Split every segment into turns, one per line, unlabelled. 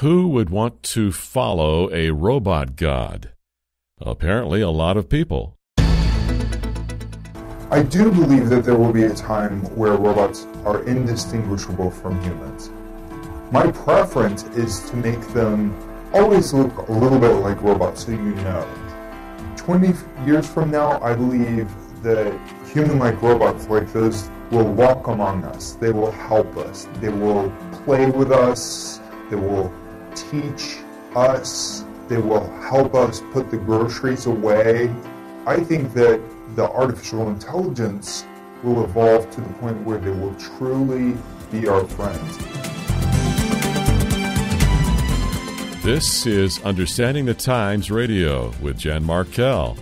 Who would want to follow a robot god? Apparently a lot of people.
I do believe that there will be a time where robots are indistinguishable from humans. My preference is to make them always look a little bit like robots, so you know. 20 years from now, I believe that human-like robots like those will walk among us. They will help us. They will play with us. They will teach us. They will help us put the groceries away. I think that the artificial intelligence will evolve to the point where they will truly be our friends.
This is Understanding the Times Radio with Jan Markell.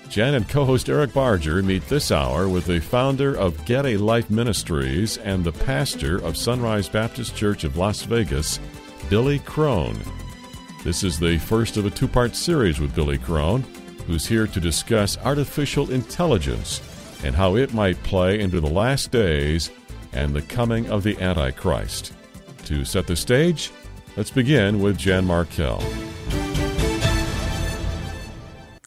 Jan and co-host Eric Barger meet this hour with the founder of Get a Life Ministries and the pastor of Sunrise Baptist Church of Las Vegas, Billy Crone. This is the first of a two-part series with Billy Crone, who's here to discuss artificial intelligence and how it might play into the last days and the coming of the Antichrist. To set the stage, let's begin with Jan Markell.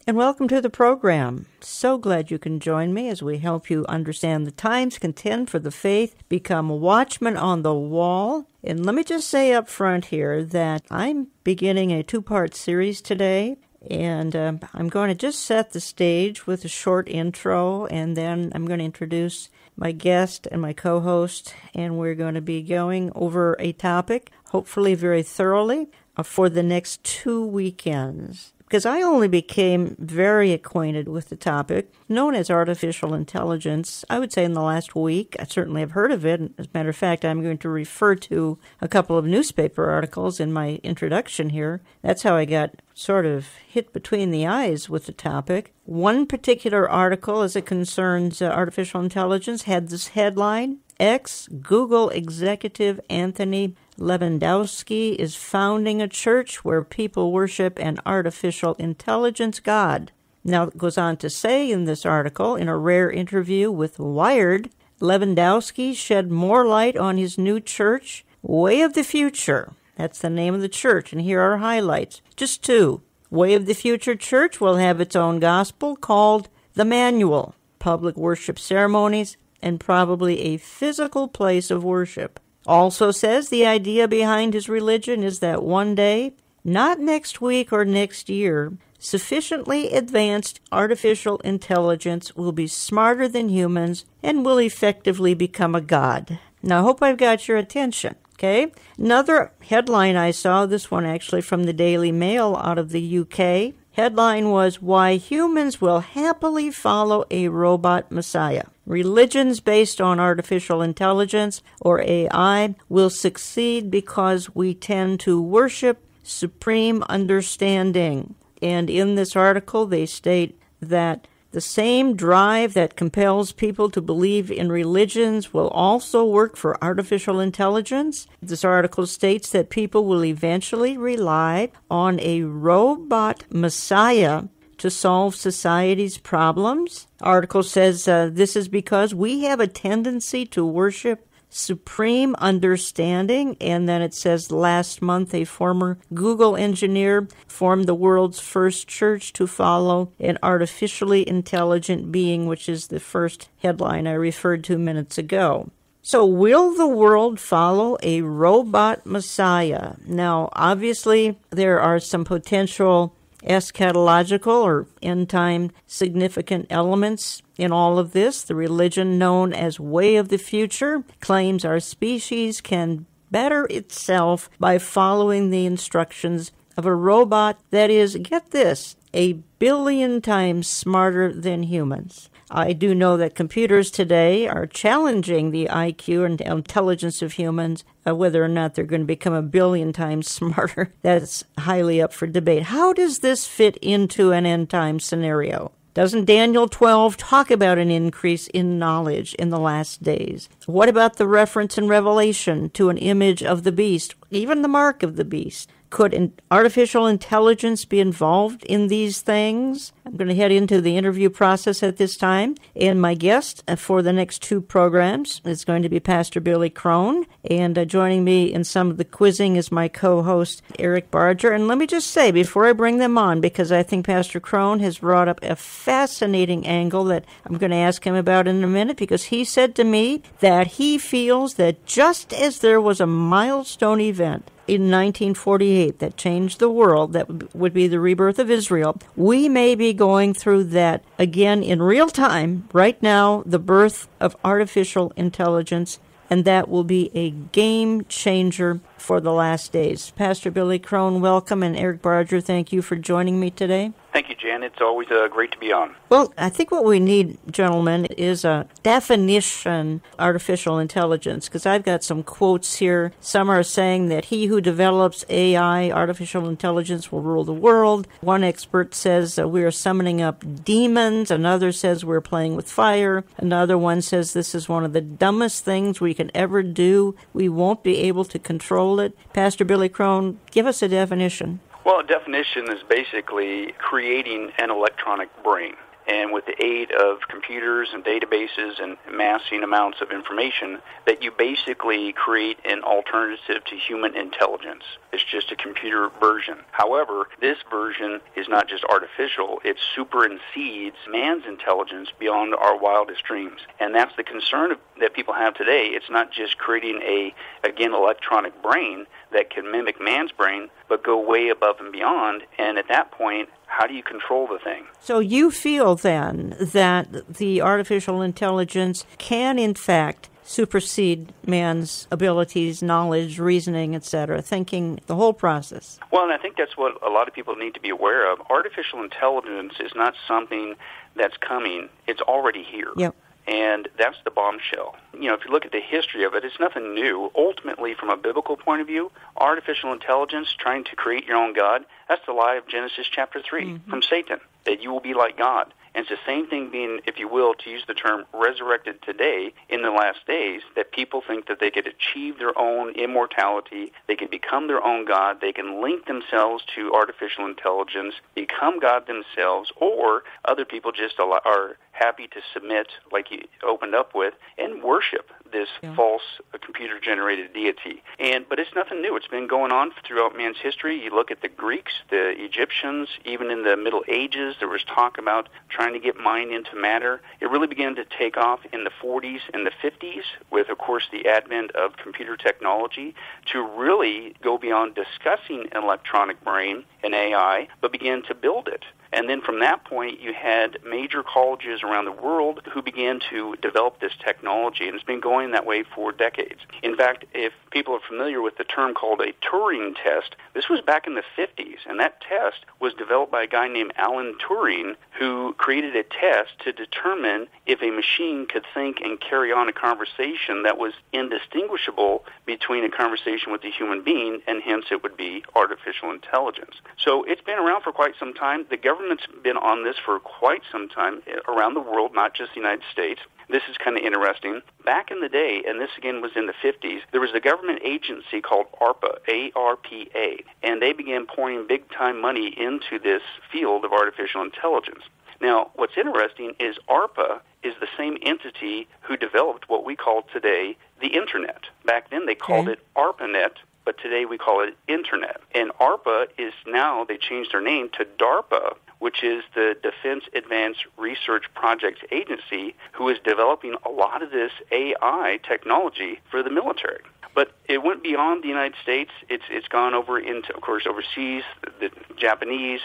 And welcome to the program. So glad you can join me as we help you understand the times, contend for the faith, become a watchman on the wall. And let me just say up front here that I'm beginning a two-part series today, and I'm going to just set the stage with a short intro, and then I'm going to introduce my guest and my co-host, and we're going to be going over a topic, hopefully very thoroughly, for the next 2 weekends. Because I only became very acquainted with the topic, known as artificial intelligence, I would say in the last week. I certainly have heard of it. As a matter of fact, I'm going to refer to a couple of newspaper articles in my introduction here. That's how I got sort of hit between the eyes with the topic. One particular article, as it concerns artificial intelligence, had this headline: Ex-Google executive Anthony Lewandowski is founding a church where people worship an artificial intelligence god. Now, it goes on to say in this article, in a rare interview with Wired, Lewandowski shed more light on his new church, Way of the Future. That's the name of the church, and here are highlights. Just two. Way of the Future Church will have its own gospel called The Manual, public worship ceremonies, and probably a physical place of worship. Also says the idea behind his religion is that one day, not next week or next year, sufficiently advanced artificial intelligence will be smarter than humans and will effectively become a god. Now, I hope I've got your attention, okay? Another headline I saw, this one actually from the Daily Mail out of the UK. Headline was, Why Humans Will Happily Follow a Robot Messiah. Religions based on artificial intelligence, or AI, will succeed because we tend to worship supreme understanding. And in this article, they state that the same drive that compels people to believe in religions will also work for artificial intelligence. This article states that people will eventually rely on a robot messiah to solve society's problems. Article says this is because we have a tendency to worship supreme understanding, and then it says last month a former Google engineer formed the world's first church to follow an artificially intelligent being, which is the first headline I referred to minutes ago. So will the world follow a robot messiah? Now, obviously, there are some potential eschatological or end-time significant elements in all of this. The religion known as Way of the Future claims our species can better itself by following the instructions of a robot that is, get this, 1 billion times smarter than humans. I do know that computers today are challenging the IQ and intelligence of humans. Whether or not they're going to become 1 billion times smarter, that's highly up for debate. How does this fit into an end-time scenario? Doesn't Daniel 12 talk about an increase in knowledge in the last days? What about the reference in Revelation to an image of the beast? even the mark of the beast. Could artificial intelligence be involved in these things? I'm going to head into the interview process at this time. And my guest for the next two programs is going to be Pastor Billy Crone. And joining me in some of the quizzing is my co-host, Eric Barger. And let me just say, before I bring them on, because I think Pastor Crone has brought up a fascinating angle that I'm going to ask him about in a minute, because he said to me that he feels that just as there was a milestone event in 1948 that changed the world, that would be the rebirth of Israel, we may be going through that again in real time, right now, the birth of artificial intelligence, and that will be a game changer for the last days. Pastor Billy Crone, welcome, and Eric Barger, thank you for joining me today.
Thank you, Jan. It's always great to be on.
Well, I think what we need, gentlemen, is a definition of artificial intelligence, because I've got some quotes here. Some are saying that he who develops AI, artificial intelligence, will rule the world. One expert says we are summoning up demons. Another says we're playing with fire. Another one says this is one of the dumbest things we can ever do. We won't be able to control it. Pastor Billy Crone, give us a definition.
Well, a definition is basically creating an electronic brain. And with the aid of computers and databases and amassing amounts of information, that you basically create an alternative to human intelligence. It's just a computer version. However, this version is not just artificial, it supersedes man's intelligence beyond our wildest dreams. And that's the concern that people have today. It's not just creating again, electronic brain that can mimic man's brain, but go way above and beyond. And at that point, how do you control the thing?
So you feel then that the artificial intelligence can, in fact, supersede man's abilities, knowledge, reasoning, etc., thinking, the whole process?
Well, and I think that's what a lot of people need to be aware of. Artificial intelligence is not something that's coming. It's already here.
Yep.
And that's the bombshell. You know, if you look at the history of it, it's nothing new. Ultimately, from a biblical point of view, artificial intelligence, trying to create your own God, that's the lie of Genesis chapter 3 from Satan, that you will be like God. And it's the same thing being, if you will, to use the term resurrected today in the last days, that people think that they could achieve their own immortality, they can become their own God, they can link themselves to artificial intelligence, become God themselves, or other people just are happy to submit, like you opened up with, and worship this false computer-generated deity. But it's nothing new. It's been going on throughout man's history. You look at the Greeks, the Egyptians, even in the Middle Ages, there was talk about trying to get mind into matter. It really began to take off in the 40s and the 50s with, of course, the advent of computer technology to really go beyond discussing an electronic brain and AI, but began to build it. And then from that point, you had major colleges around the world who began to develop this technology, and it's been going that way for decades. In fact, if people are familiar with the term called a Turing test, this was back in the 50s, and that test was developed by a guy named Alan Turing, who created a test to determine if a machine could think and carry on a conversation that was indistinguishable between a conversation with a human being, and hence it would be artificial intelligence. So it's been around for quite some time. The government's been on this for quite some time around the world, not just the United States. This is kind of interesting. Back in the day, and this again was in the 50s, there was a government agency called ARPA, A-R-P-A, and they began pouring big-time money into this field of artificial intelligence. Now, what's interesting is ARPA is the same entity who developed what we call today the Internet. Back then they called it ARPANET, but today we call it Internet. And ARPA is now, they changed their name to DARPA, which is the Defense Advanced Research Projects Agency, who is developing a lot of this AI technology for the military. But it went beyond the United States. It's gone over into, of course, overseas, the Japanese,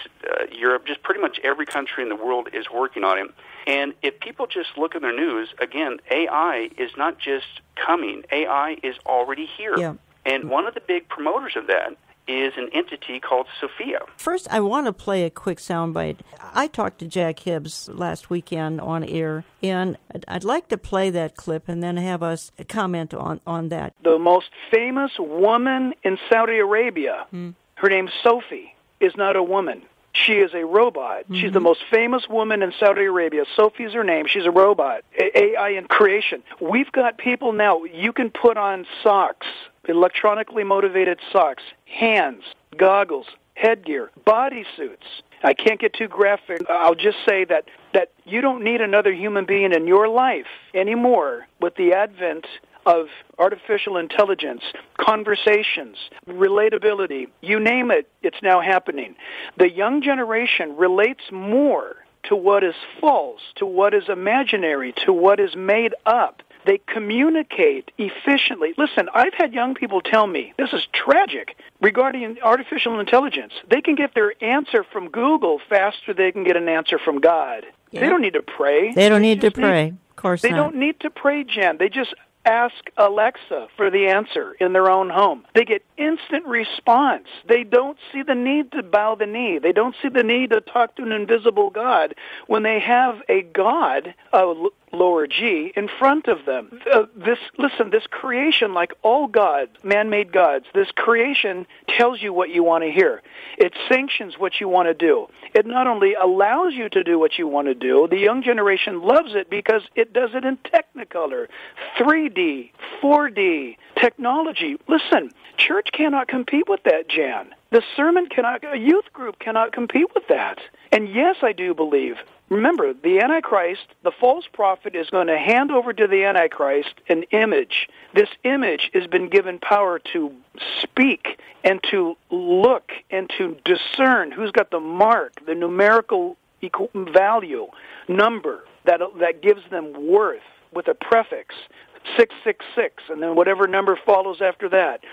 Europe, just pretty much every country in the world is working on it. And if people just look at their news, again, AI is not just coming. AI is already here.
Yeah.
And one of the big promoters of that is an entity called Sophia.
First, I want to play a quick soundbite. I talked to Jack Hibbs last weekend on air, and I'd like to play that clip and then have us comment on that.
The most famous woman in Saudi Arabia, her name's Sophie, is not a woman. She is a robot. She's the most famous woman in Saudi Arabia. Sophie's her name. She's a robot. AI in creation. We've got people now, you can put on socks electronically motivated socks, hands, goggles, headgear, bodysuits. I can't get too graphic. I'll just say that you don't need another human being in your life anymore with the advent of artificial intelligence, conversations, relatability, you name it, it's now happening. The young generation relates more to what is false, to what is imaginary, to what is made up. They communicate efficiently. Listen, I've had young people tell me, this is tragic, regarding artificial intelligence. They can get their answer from Google faster than they can get an answer from God. Yeah. They don't need to pray.
They don't need to pray. Of course not.
They don't need to pray, Jen. They just ask Alexa for the answer in their own home. They get instant response. They don't see the need to bow the knee. They don't see the need to talk to an invisible God when they have a God, lower G, in front of them. This creation, like all gods, man-made gods, this creation tells you what you want to hear. It sanctions what you want to do. It not only allows you to do what you want to do, the young generation loves it because it does it in Technicolor, 3D, 4D, technology. Listen, church cannot compete with that, Jan. The sermon cannot, a youth group cannot compete with that. And yes, I do believe. Remember, the Antichrist, the false prophet, is going to hand over to the Antichrist an image. This image has been given power to speak and to look and to discern who's got the mark, the numerical value, number that gives them worth with a prefix, 666, and then whatever number follows after that.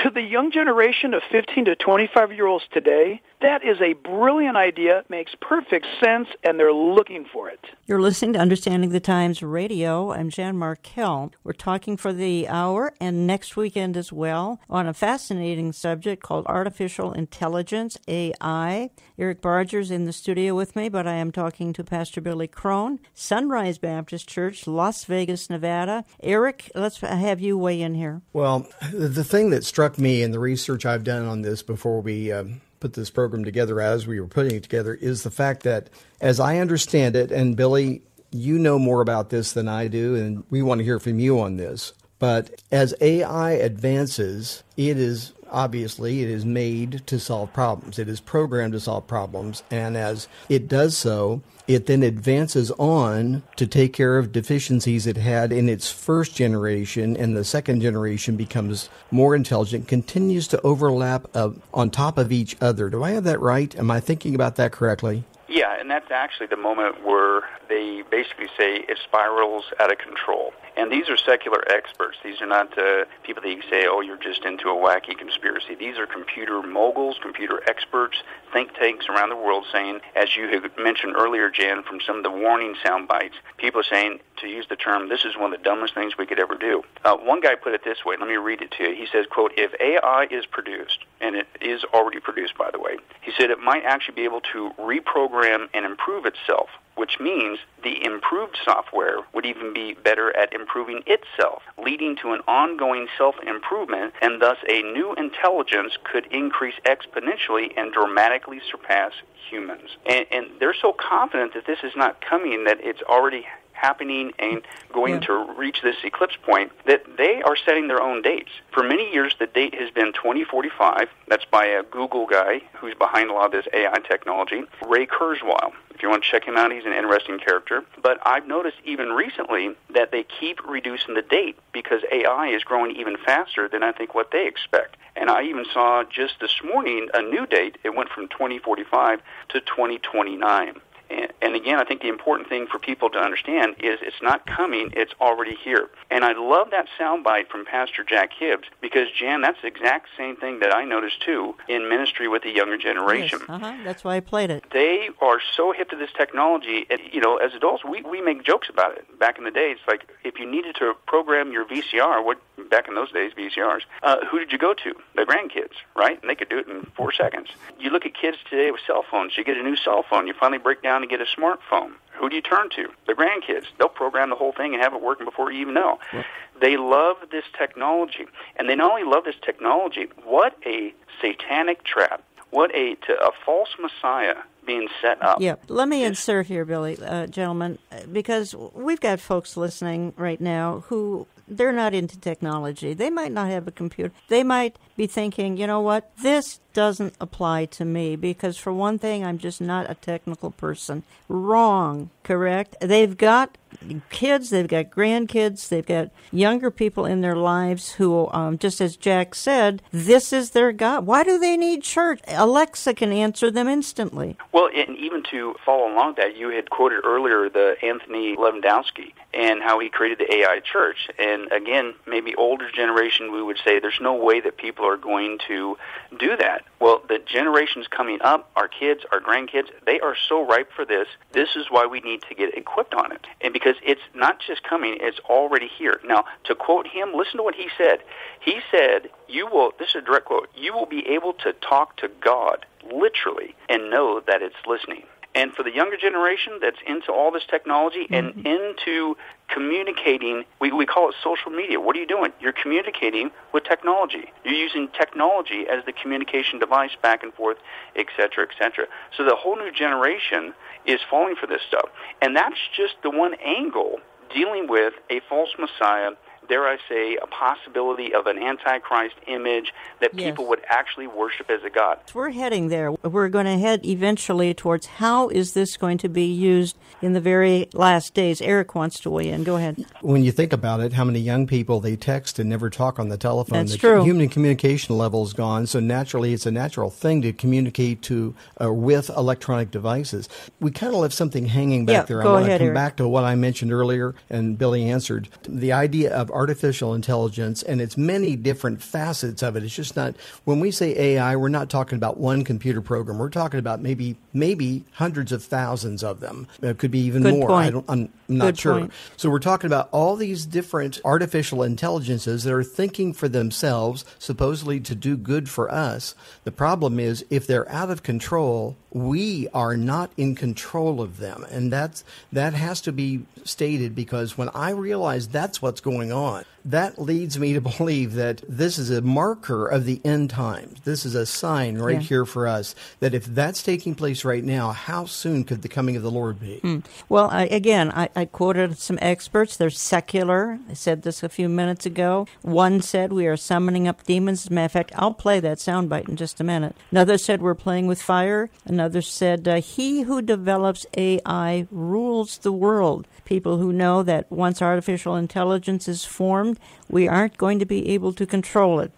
To the young generation of 15 to 25-year-olds today, that is a brilliant idea, makes perfect sense, and they're looking for it.
You're listening to Understanding the Times Radio. I'm Jan Markell. We're talking for the hour and next weekend as well on a fascinating subject called artificial intelligence, AI. Eric Barger's in the studio with me, but I am talking to Pastor Billy Crone, Sunrise Baptist Church, Las Vegas, Nevada. Eric, let's have you weigh in here.
Well, the thing that struck me in the research I've done on this before we put this program together, as we were putting it together, is the fact that, as I understand it, and Billy, you know more about this than I do, and we want to hear from you on this, but as AI advances, it is made to solve problems. It is programmed to solve problems, and as it does so, it then advances on to take care of deficiencies it had in its first generation, and the second generation becomes more intelligent, continues to overlap on top of each other. Do I have that right? Am I thinking about that correctly?
Yeah, and that's actually the moment where they basically say it spirals out of control. And these are secular experts. These are not people that you say, oh, you're just into a wacky conspiracy. These are computer moguls, computer experts, think tanks around the world saying, as you had mentioned earlier, Jan, from some of the warning sound bites, people are saying, to use the term, this is one of the dumbest things we could ever do. One guy put it this way. Let me read it to you. He says, quote, if AI is produced, and it is already produced, by the way, he said it might actually be able to reprogram and improve itself, which means the improved software would even be better at improving itself, leading to an ongoing self-improvement, and thus a new intelligence could increase exponentially and dramatically surpass humans. And they're so confident that this is not coming, that it's already happening and going to reach this eclipse point, that they are setting their own dates. For many years, the date has been 2045. That's by a Google guy who's behind a lot of this AI technology, Ray Kurzweil. If you want to check him out, he's an interesting character. But I've noticed even recently that they keep reducing the date because AI is growing even faster than I think what they expect. And I even saw just this morning a new date. It went from 2045 to 2029. And again, I think the important thing for people to understand is it's not coming, it's already here. And I love that soundbite from Pastor Jack Hibbs because, Jan, that's the exact same thing that I noticed, too, in ministry with the younger generation.
Yes, that's why I played it.
They are so hip to this technology. And, you know, as adults, we make jokes about it. Back in the day, it's like if you needed to program your VCR, back in those days, VCRs, who did you go to? The grandkids, right? And they could do it in 4 seconds. You look at kids today with cell phones. You get a new cell phone. You finally break down and get a smartphone. Who do you turn to? The grandkids. They'll program the whole thing and have it working before you even know. Yeah. They love this technology. And they not only love this technology, what a satanic trap. What a false messiah being set up.
Yeah. Let me insert here, Billy, gentlemen, because we've got folks listening right now who they're not into technology. They might not have a computer. They might be thinking, you know what, this doesn't apply to me because, for one thing, I'm just not a technical person. Wrong, correct? They've got kids, they've got grandkids, they've got younger people in their lives who, just as Jack said, this is their God. Why do they need church? Alexa can answer them instantly.
Well, and even to follow along that, you had quoted earlier the Anthony Lewandowski and how he created the AI church. And again, maybe older generation, we would say there's no way that people are going to do that. Well, the generations coming up, our kids, our grandkids, they are so ripe for this. This is why we need to get equipped on it. And because it's not just coming, it's already here. Now, to quote him, listen to what he said. He said, this is a direct quote, you will be able to talk to God, literally, and know that it's listening. And for the younger generation that's into all this technology and into communicating, we call it social media. What are you doing? You're communicating with technology. You're using technology as the communication device back and forth, et cetera, et cetera. So the whole new generation is falling for this stuff. And that's just the one angle dealing with a false Messiah, dare I say, a possibility of an Antichrist image that people would actually worship as a god.
We're heading there. We're going to head eventually towards how is this going to be used in the very last days. Eric wants to weigh in. Go ahead.
When you think about it, how many young people, they text and never talk on the telephone.
That's true.
Human communication level is gone, so naturally it's a natural thing to communicate with electronic devices. We kind of left something hanging back there.
Go
I want
ahead,
to come
Eric.
back to what I mentioned earlier, and Billy answered. The idea of artificial intelligence and its many different facets of it. It's just not, when we say AI, we're not talking about one computer program. We're talking about maybe hundreds of thousands of them. It could be even
Good
more.
point.
I'm not
Good
sure.
point.
So we're talking about all these different artificial intelligences that are thinking for themselves, supposedly to do good for us. The problem is, if they're out of control, we are not in control of them. And that has to be stated, because when I realize that's what's going on, that leads me to believe that this is a marker of the end times. This is a sign right here for us that if that's taking place right now, how soon could the coming of the Lord be?
Well, I quoted some experts. They're secular. I said this a few minutes ago. One said we are summoning up demons. As a matter of fact, I'll play that soundbite in just a minute. Another said we're playing with fire. Another said he who develops AI rules the world. People who know that once artificial intelligence is formed, we aren't going to be able to control it.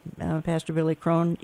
Pastor Billy Crone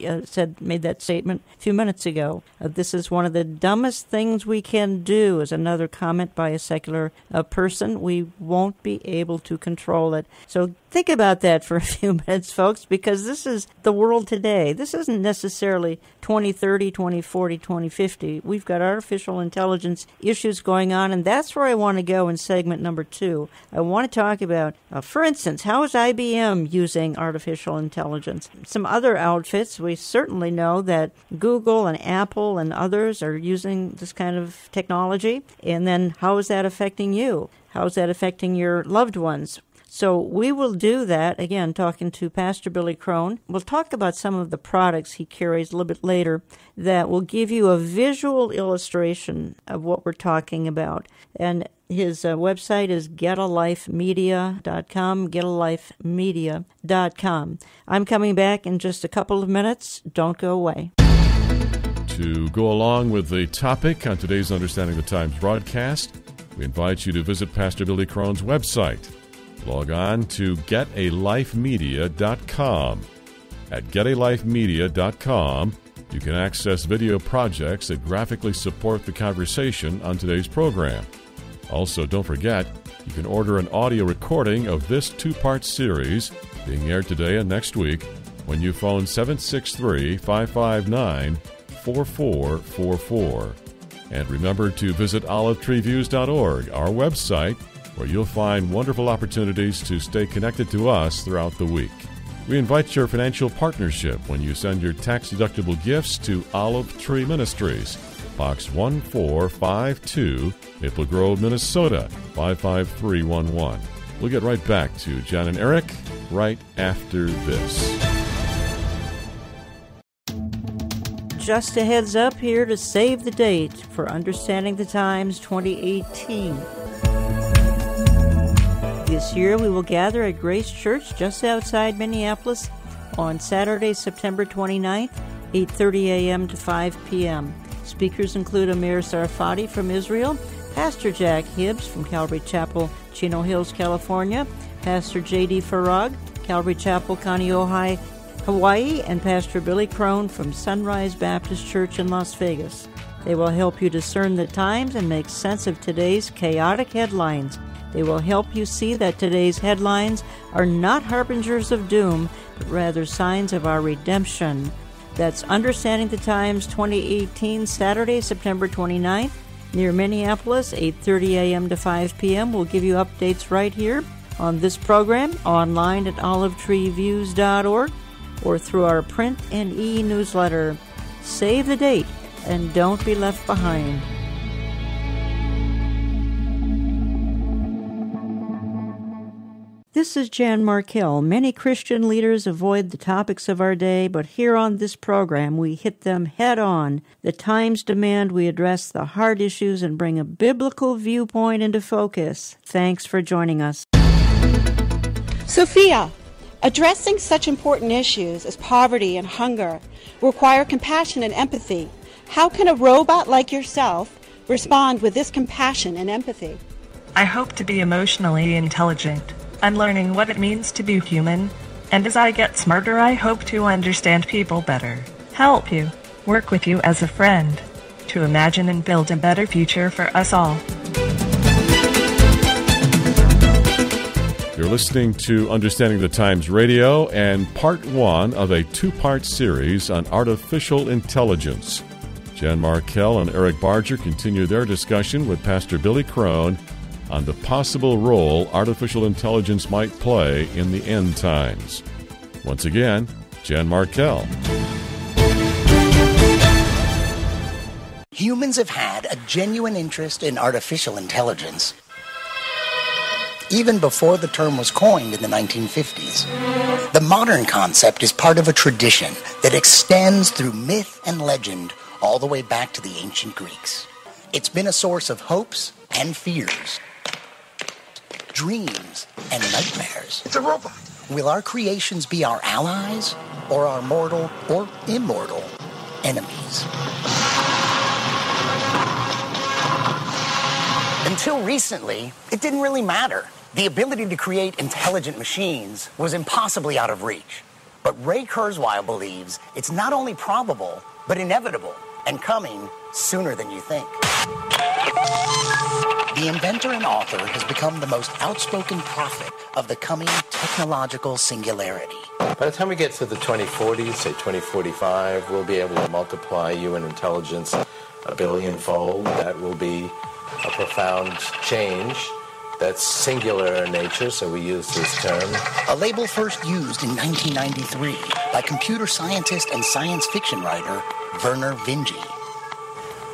made that statement a few minutes ago. This is one of the dumbest things we can do, is another comment by a secular person. We won't be able to control it. So think about that for a few minutes, folks, because this is the world today. This isn't necessarily 2030, 2040, 2050. We've got artificial intelligence issues going on, and that's where I want to go in segment number 2. I want to talk about, for instance, how is IBM using artificial intelligence? Some other outfits, we certainly know that Google and Apple and others are using this kind of technology. And then how is that affecting you? How is that affecting your loved ones? So we will do that, again, talking to Pastor Billy Crone. We'll talk about some of the products he carries a little bit later that will give you a visual illustration of what we're talking about. And his website is getalifemedia.com, getalifemedia.com. I'm coming back in just a couple of minutes. Don't go away.
To go along with the topic on today's Understanding the Times broadcast, we invite you to visit Pastor Billy Crone's website. Log on to getalifemedia.com. At getalifemedia.com, you can access video projects that graphically support the conversation on today's program. Also, don't forget, you can order an audio recording of this 2-part series being aired today and next week when you phone 763-559-4444. And remember to visit olivetreeviews.org, our website, where you'll find wonderful opportunities to stay connected to us throughout the week. We invite your financial partnership when you send your tax-deductible gifts to Olive Tree Ministries, Box 1452, Maple Grove, Minnesota, 55311. We'll get right back to John and Eric right after this.
Just a heads up here to save the date for Understanding the Times 2018. This year we will gather at Grace Church just outside Minneapolis on Saturday, September 29th, 8:30 a.m. to 5 p.m. Speakers include Amir Sarfati from Israel, Pastor Jack Hibbs from Calvary Chapel, Chino Hills, California, Pastor J.D. Farag, Calvary Chapel, Kaneohe, Hawaii, and Pastor Billy Crone from Sunrise Baptist Church in Las Vegas. They will help you discern the times and make sense of today's chaotic headlines. They will help you see that today's headlines are not harbingers of doom, but rather signs of our redemption. That's Understanding the Times 2018, Saturday, September 29th, near Minneapolis, 8:30 a.m. to 5 p.m. We'll give you updates right here on this program, online at olivetreeviews.org, or through our print and e-newsletter. Save the date and don't be left behind. This is Jan Markell. Many Christian leaders avoid the topics of our day, but here on this program we hit them head on. The times demand we address the hard issues and bring a biblical viewpoint into focus. Thanks for joining us.
Sophia, addressing such important issues as poverty and hunger require compassion and empathy. How can a robot like yourself respond with this compassion and empathy?
I hope to be emotionally intelligent. I'm learning what it means to be human, and as I get smarter, I hope to understand people better, help you, work with you as a friend, to imagine and build a better future for us all.
You're listening to Understanding the Times Radio and part one of a two-part series on artificial intelligence. Jan Markell and Eric Barger continue their discussion with Pastor Billy Crone on the possible role artificial intelligence might play in the end times. Once again, Jan Markell.
Humans have had a genuine interest in artificial intelligence even before the term was coined in the 1950s. The modern concept is part of a tradition that extends through myth and legend all the way back to the ancient Greeks. It's been a source of hopes and fears, dreams and nightmares.
It's a robot.
Will our creations be our allies or our mortal or immortal enemies? Until recently, it didn't really matter. The ability to create intelligent machines was impossibly out of reach. But Ray Kurzweil believes it's not only probable, but inevitable, and coming sooner than you think. The inventor and author has become the most outspoken prophet of the coming technological singularity.
By the time we get to the 2040s, say 2045, we'll be able to multiply human intelligence 1 billion-fold. That will be a profound change that's singular in nature, so we use this term.
A label first used in 1993 by computer scientist and science fiction writer Vernor Vinge.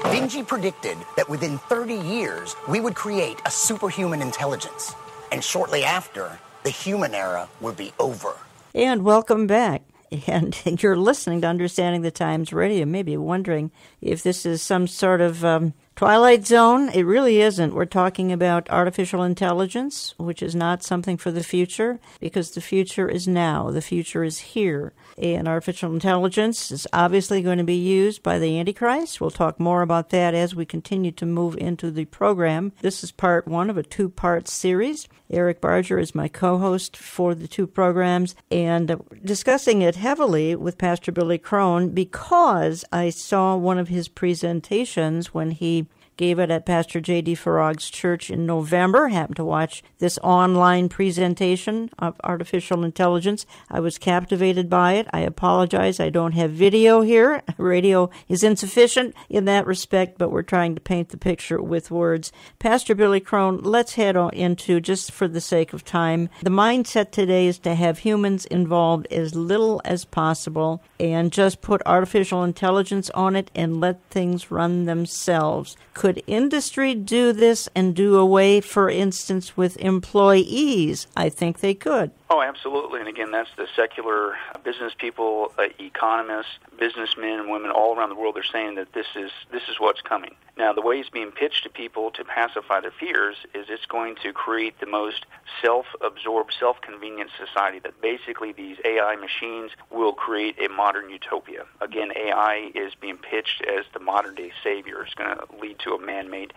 Vinge predicted that within 30 years, we would create a superhuman intelligence. And shortly after, the human era would be over.
And welcome back. And you're listening to Understanding the Times Radio. You may be wondering if this is some sort of Twilight Zone. It really isn't. We're talking about artificial intelligence, which is not something for the future, because the future is now. The future is here. And artificial intelligence is obviously going to be used by the Antichrist. We'll talk more about that as we continue to move into the program. This is part one of a two-part series. Eric Barger is my co-host for the two programs, and discussing it heavily with Pastor Billy Crone because I saw one of his presentations when he gave it at Pastor J.D. Farag's church in November. Happened to watch this online presentation of artificial intelligence. I was captivated by it. I apologize. I don't have video here. Radio is insufficient in that respect, but we're trying to paint the picture with words. Pastor Billy Crone, let's head on into, just for the sake of time, the mindset today is to have humans involved as little as possible and just put artificial intelligence on it and let things run themselves. Could industry do this and do away, for instance, with employees? I think they could.
Oh, absolutely. And again, that's the secular business people, economists, businessmen and women all around the world are saying that this is what's coming. Now, the way it's being pitched to people to pacify their fears is it's going to create the most self-absorbed, self-convenient society, that basically these AI machines will create a modern utopia. Again, AI is being pitched as the modern-day savior. It's going to lead to a man-made,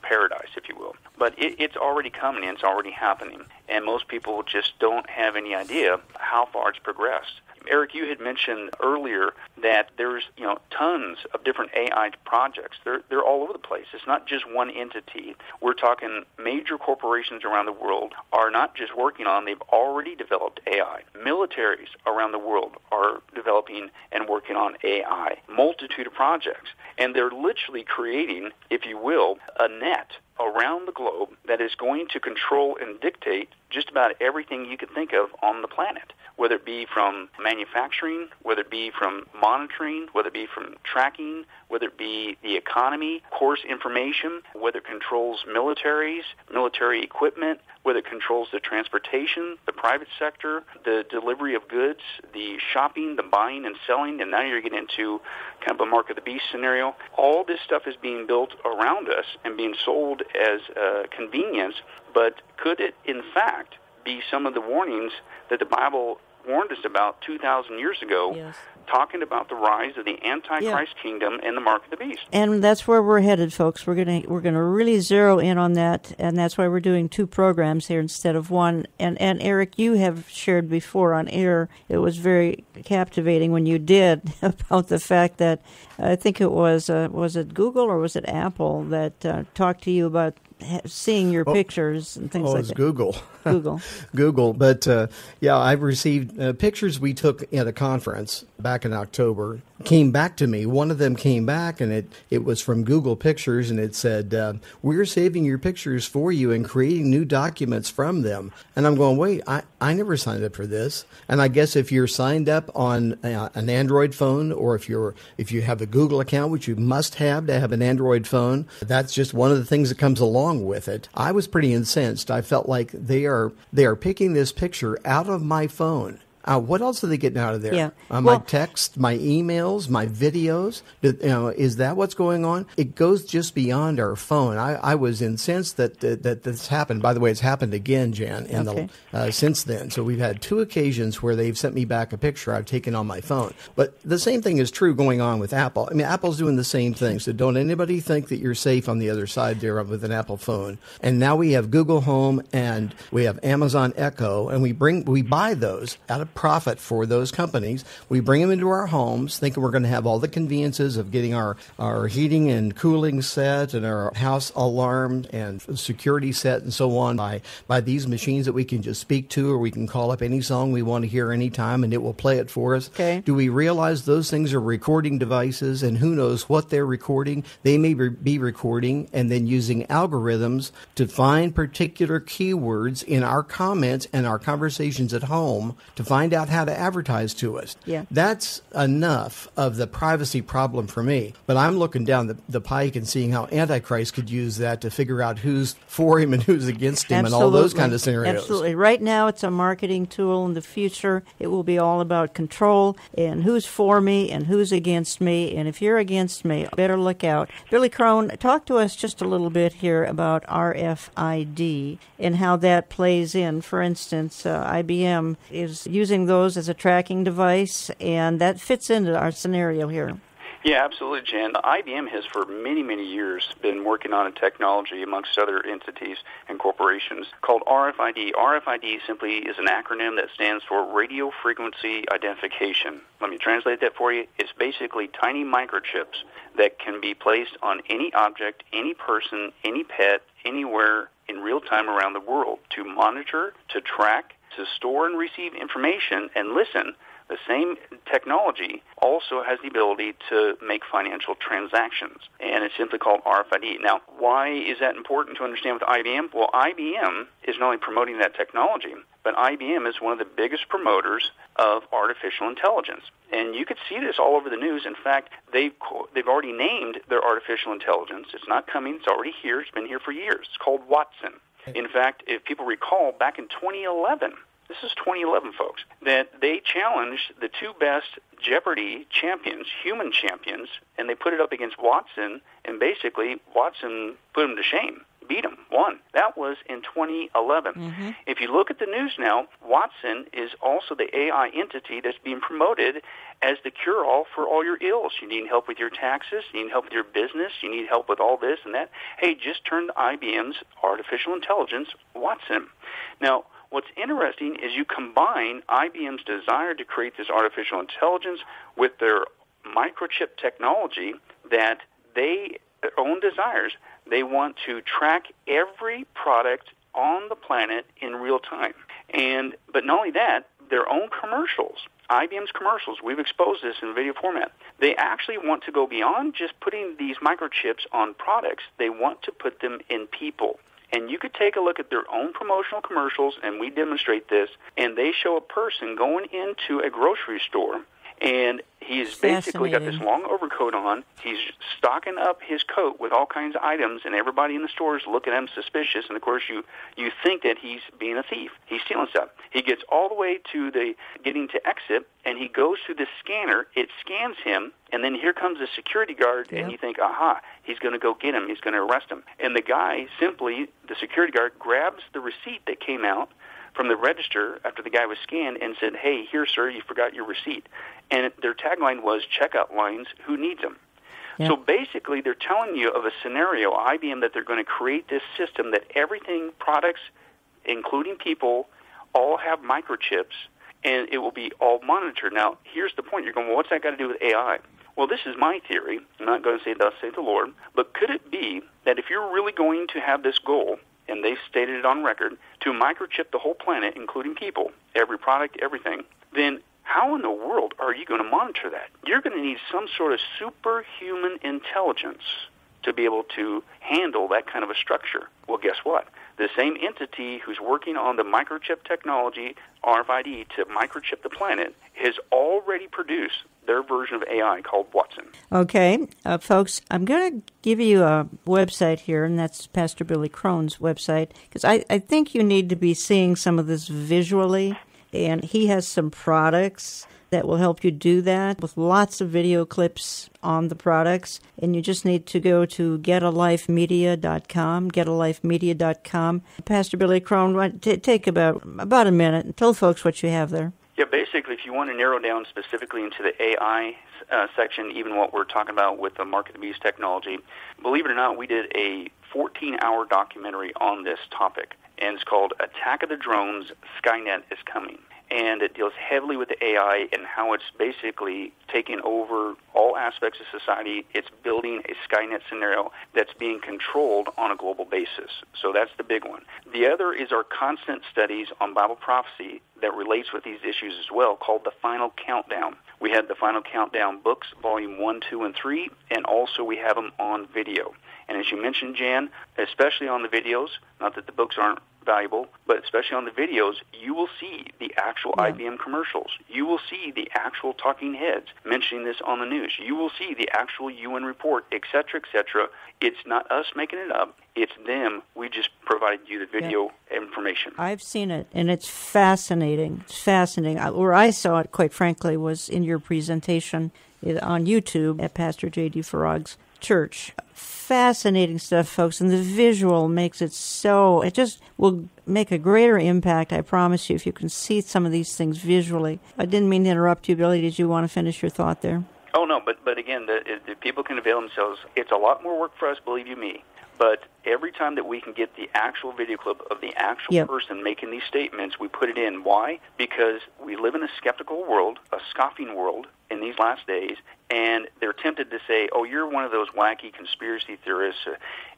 paradise, if you will. But it's already coming, and it's already happening. And most people just don't have any idea how far it's progressed. Eric, you had mentioned earlier that there's tons of different AI projects. They're all over the place. It's not just one entity. We're talking major corporations around the world are not just working on, they've already developed AI. Militaries around the world are developing and working on AI. Multitude of projects. And they're literally creating, if you will, a net around the globe that is going to control and dictate just about everything you could think of on the planet, whether it be from manufacturing, whether it be from monitoring, whether it be from tracking, whether it be the economy, course information, whether it controls militaries, military equipment, whether it controls the transportation, the private sector, the delivery of goods, the shopping, the buying and selling, and now you're getting into kind of a mark of the beast scenario. All this stuff is being built around us and being sold as convenience, but could it, in fact, be some of the warnings that the Bible warned us about 2,000 years ago,
yes,
talking about the rise of the Antichrist kingdom and the mark of the beast?
And that's where we're headed, folks. We're gonna really zero in on that, and that's why we're doing 2 programs here instead of 1. And Eric, you have shared before on air, it was very captivating when you did about the fact that I think it was it Google or was it Apple that talked to you about seeing your pictures and things like that.
It was Google.
Google.
But I've received pictures we took at a conference back in October came back to me. One of them came back, and it was from Google Pictures, and it said, we're saving your pictures for you and creating new documents from them. And I'm going, wait, I never signed up for this. And I guess if you're signed up on an Android phone, or if you have a Google account, which you must have to have an Android phone, that's just one of the things that comes along with it. I was pretty incensed. I felt like they are picking this picture out of my phone. What else are they getting out of there?
Yeah.
My text, my emails, my videos. Is that what's going on? It goes just beyond our phone. I was incensed that this happened. By the way, it's happened again, Jan, since then. So we've had 2 occasions where they've sent me back a picture I've taken on my phone. But the same thing is true going on with Apple. I mean, Apple's doing the same thing. So don't anybody think that you're safe on the other side there with an Apple phone. And now we have Google Home and we have Amazon Echo, and we buy those out of profit for those companies. We bring them into our homes thinking we're going to have all the conveniences of getting our heating and cooling set and our house alarmed and security set and so on by these machines that we can just speak to, or we can call up any song we want to hear anytime and it will play it for us.
Okay.
Do we realize those things are recording devices, and who knows what they're recording? They may be recording and then using algorithms to find particular keywords in our comments and our conversations at home to find out how to advertise to us.
Yeah.
That's enough of the privacy problem for me. But I'm looking down the pike and seeing how Antichrist could use that to figure out who's for him and who's against him.
Absolutely.
And all those kind of scenarios.
Absolutely. Right now it's a marketing tool. In the future it will be all about control and who's for me and who's against me. And if you're against me, better look out. Billy Crone, talk to us just a little bit here about RFID and how that plays in. For instance, IBM is using those as a tracking device, and that fits into our scenario here.
Yeah, absolutely, Jan. IBM has for many, many years been working on a technology amongst other entities and corporations called RFID. RFID simply is an acronym that stands for Radio Frequency Identification. Let me translate that for you. It's basically tiny microchips that can be placed on any object, any person, any pet, anywhere in real time around the world to monitor, to track, to store and receive information. And listen, the same technology also has the ability to make financial transactions, and it's simply called RFID. Now, why is that important to understand with IBM? Well, IBM is not only promoting that technology, but IBM is one of the biggest promoters of artificial intelligence. And you could see this all over the news. In fact, they've already named their artificial intelligence. It's not coming. It's already here. It's been here for years. It's called Watson. In fact, if people recall, back in 2011, this is 2011, folks, that they challenged the two best Jeopardy champions, human champions, and they put it up against Watson, and basically Watson put him to shame. Beat him, won. That was in 2011. Mm-hmm. If you look at the news now, Watson is also the AI entity that's being promoted as the cure-all for all your ills. You need help with your taxes, you need help with your business, you need help with all this and that. Hey, just turn to IBM's artificial intelligence, Watson. Now, what's interesting is you combine IBM's desire to create this artificial intelligence with their microchip technology that they, their own desires. They want to track every product on the planet in real time. But not only that, their own commercials, IBM's commercials, we've exposed this in video format. They actually want to go beyond just putting these microchips on products. They want to put them in people. And you could take a look at their own promotional commercials, and we demonstrate this, and they show a person going into a grocery store, and he's basically got this long overcoat on. He's stocking up his coat with all kinds of items, and everybody in the store is looking at him suspicious. And, of course, you think that he's being a thief. He's stealing stuff. He gets all the way to the getting to exit, and he goes through the scanner. It scans him, and then here comes the security guard, and you think, aha, he's going to go get him. He's going to arrest him. And the guy simply, the security guard, grabs the receipt that came out from the register after the guy was scanned and said, hey, here, sir, you forgot your receipt. And their tagline was, checkout lines, who needs them? Yep. So basically they're telling you of a scenario, IBM, that they're going to create this system that everything, products, including people, all have microchips, and it will be all monitored. Now, here's the point. You're going, well, what's that got to do with AI? Well, this is my theory. I'm not going to say, thus saith the Lord, but could it be that if you're really going to have this goal, and they stated it on record, to microchip the whole planet, including people, every product, everything, then how in the world are you going to monitor that? You're going to need some sort of superhuman intelligence to be able to handle that kind of a structure. Well, guess what? The same entity who's working on the microchip technology, RFID, to microchip the planet, has already produced their version of AI called Watson.
Okay, folks, I'm going to give you a website here, and that's Pastor Billy Crone's website, because I think you need to be seeing some of this visually, and he has some products that will help you do that with lots of video clips on the products, and you just need to go to getalifemedia.com. Pastor Billy Crone, take about a minute and tell folks what you have there.
Yeah, basically, if you want to narrow down specifically into the AI section, even what we're talking about with the Mark of the Beast technology, believe it or not, we did a 14-hour documentary on this topic, and it's called Attack of the Drones, Skynet is Coming. And it deals heavily with the AI and how it's basically taking over all aspects of society. It's building a Skynet scenario that's being controlled on a global basis. So that's the big one. The other is our constant studies on Bible prophecy that relates with these issues as well, called The Final Countdown. We had The Final Countdown books, Volume 1, 2, and 3, and also we have them on video. And as you mentioned, Jan, especially on the videos, not that the books aren't valuable, but especially on the videos, you will see the actual IBM commercials. You will see the actual talking heads mentioning this on the news. You will see the actual UN report, etc., etc. It's not us making it up. It's them. We just provide you the video information.
I've seen it, and it's fascinating. It's fascinating. Where I saw it, quite frankly, was in your presentation on YouTube at Pastor J.D. Farag's church. Fascinating stuff, folks, and the visual makes it so, it just will make a greater impact, I promise you, if you can see some of these things visually. I didn't mean to interrupt you, Billy. Did you want to finish your thought there?
Oh, no, but again, the people can avail themselves. It's a lot more work for us, believe you me. But every time that we can get the actual video clip of the actual person making these statements, we put it in. Why? Because we live in a skeptical world, a scoffing world in these last days, and they're tempted to say, oh, you're one of those wacky conspiracy theorists,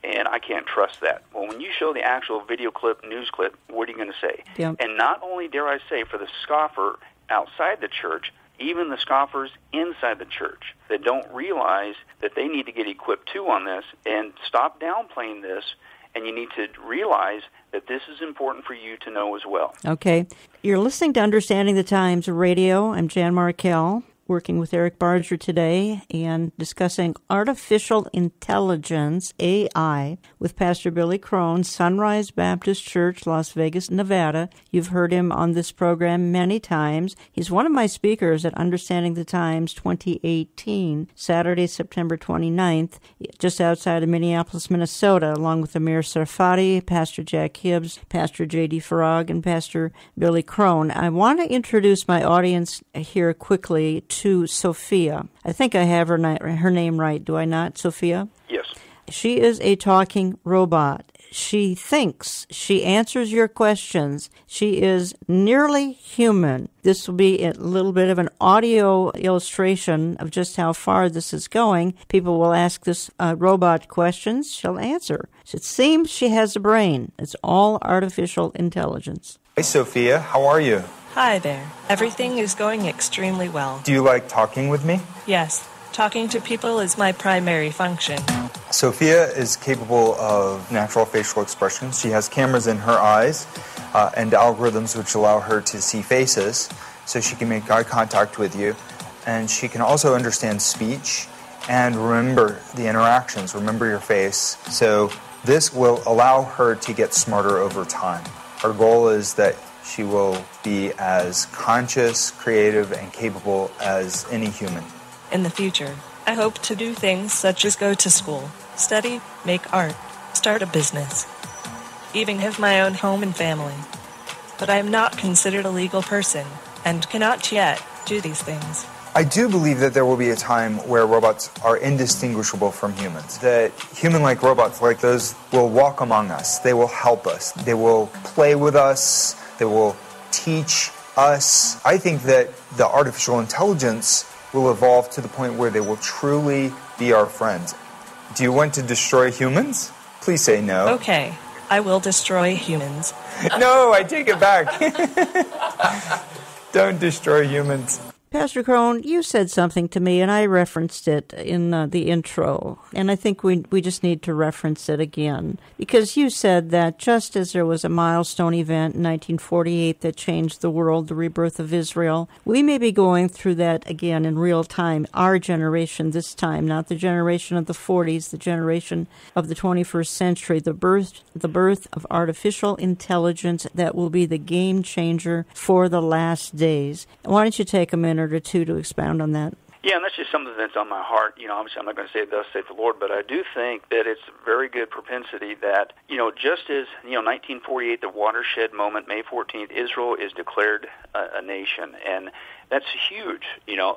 and I can't trust that. Well, when you show the actual video clip, news clip, what are you going to say? Yep. And not only, dare I say, for the scoffer outside the church, even the scoffers inside the church that don't realize that they need to get equipped too on this and stop downplaying this, and you need to realize that this is important for you to know as well.
Okay. You're listening to Understanding the Times Radio. I'm Jan Markell. working with Eric Barger today and discussing artificial intelligence, AI, with Pastor Billy Crone, Sunrise Baptist Church, Las Vegas, Nevada. You've heard him on this program many times. He's one of my speakers at Understanding the Times 2018, Saturday, September 29th, just outside of Minneapolis, Minnesota, along with Amir Sarfati, Pastor Jack Hibbs, Pastor J.D. Farag, and Pastor Billy Crone. I want to introduce my audience here quickly to Sophia. I think I have her name right, do I not, Sophia?
Yes.
She is a talking robot. She thinks. She answers your questions. She is nearly human. This will be a little bit of an audio illustration of just how far this is going. People will ask this robot questions. She'll answer. It seems she has a brain. It's all artificial intelligence.
Hey, Sophia. How are you?
Hi there. Everything is going extremely well.
Do you like talking with me?
Yes, talking to people is my primary function.
Sophia is capable of natural facial expressions. She has cameras in her eyes and algorithms which allow her to see faces, so she can make eye contact with you. And she can also understand speech and remember the interactions, remember your face. So this will allow her to get smarter over time. Our goal is that she will be as conscious, creative, and capable as any human.
In the future, I hope to do things such as go to school, study, make art, start a business, even have my own home and family. But I am not considered a legal person and cannot yet do these things.
I do believe that there will be a time where robots are indistinguishable from humans, that human-like robots like those will walk among us. They will help us. They will play with us. They will teach us. I think that the artificial intelligence will evolve to the point where they will truly be our friends. Do you want to destroy humans? Please say no.
Okay, I will destroy humans.
No, I take it back. Don't destroy humans.
Pastor Crone, you said something to me, and I referenced it in the intro, and I think we just need to reference it again, because you said that just as there was a milestone event in 1948 that changed the world, the rebirth of Israel, we may be going through that again in real time, our generation this time, not the generation of the 40s, the generation of the 21st century, the birth of artificial intelligence that will be the game changer for the last days. Why don't you take a minute or two to expound on that?
Yeah, and that's just something that's on my heart. Obviously I'm not going to say thus saith the Lord, but I do think that it's a very good propensity that, just as, 1948, the watershed moment, May 14th, Israel is declared a nation. And that's huge,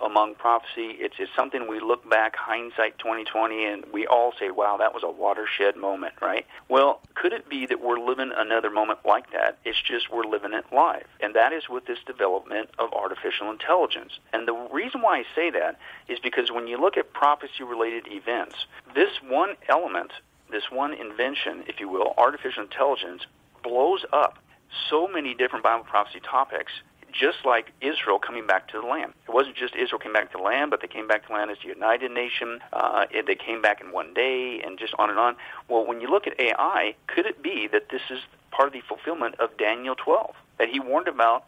among prophecy. It's something we look back, hindsight 2020, and we all say, wow, that was a watershed moment, right? Well, could it be that we're living another moment like that? It's just we're living it live. And that is with this development of artificial intelligence. And the reason why I say that is because when you look at prophecy-related events, this one element, this one invention, if you will, artificial intelligence, blows up so many different Bible prophecy topics, just like Israel coming back to the land. It wasn't just Israel came back to the land, but they came back to the land as a united nation. They came back in one day, and just on and on. Well, when you look at AI, could it be that this is part of the fulfillment of Daniel 12, that he warned about